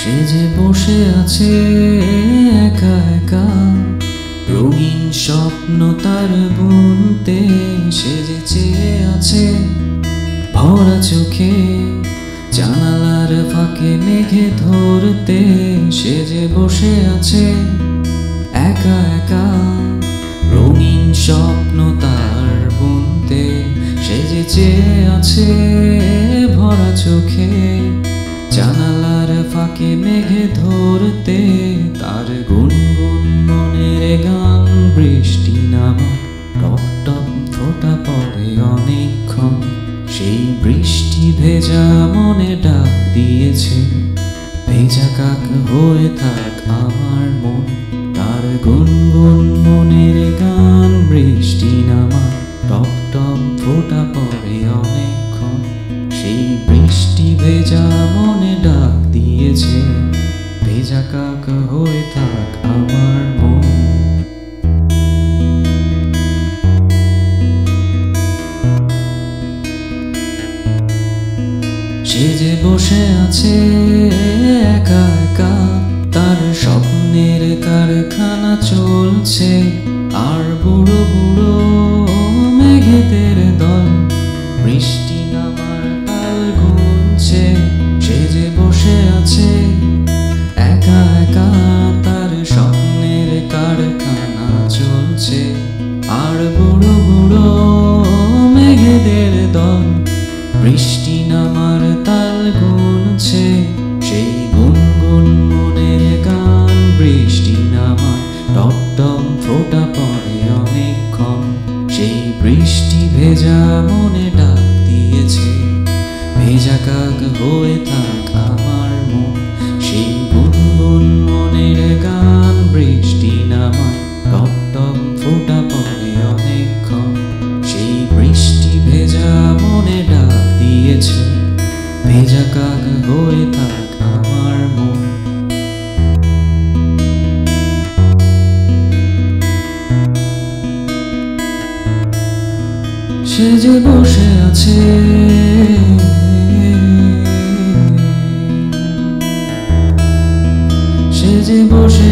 সে যে বসে আছে একা একা, রঙিন স্বপ্ন তার বুনতে। সে যে চেয়ে আছে ভরা চোখে, জানালার ফাঁকে মেঘে ধরতে। সে যে বসে আছে একা একা, রঙিন স্বপ্ন তার বুনতে। সে যে চেয়ে আছে ভরা চোখে, জানালার ফাঁকে মেঘে ধরতে। তার গুনগুন মনের গান বৃষ্টি নামা, টপ টপ ফোঁটা পড়ে অনেকক্ষণ। সেই বৃষ্টি ভেজা মনে ডাক দিয়েছে, ভেজা কাক হয়ে থাক আমার মন। তার গুনগুন মনের গান বৃষ্টি নামা, টপ টপ ফোঁটা পড়ে অনেকক্ষণ। সেই বৃষ্টি ভেজা মনে ডাক দিয়েছে, ভেজা কাক হয়ে থাক আমার মন। সে যে বসে আছে একা একা, তার স্বপ্নের কারখানা চলছে। আর বুড়ো বুড়ো মেঘেদের দল বৃষ্টি নামার তাল গুনছে। সে যে বসে আছে একা একা, তার স্বপ্নের কারখানা চলছে। আর বুড়ো বুড়ো মেঘেদের দল বৃষ্টি নামার তাল গুনছে। সেই গুনগুন মনের গান বৃষ্টি নামা, টপ টপ ফোঁটা পড়ে অনেকক্ষণ। সেই বৃষ্টি ভেজা মনে ডাক দিয়েছে, ভেজা কাক হয়ে থাক আমার মন। সেই গুনগুন মনের গান বৃষ্টি নামা, টপ টপ ফোঁটা পড়ে অনেকক্ষণ। সেই বৃষ্টি ভেজা মনে ডাক দিয়েছে, ভেজা কাক হয়ে থাক আমার মন। সে যে বসে আছে সে যে বসে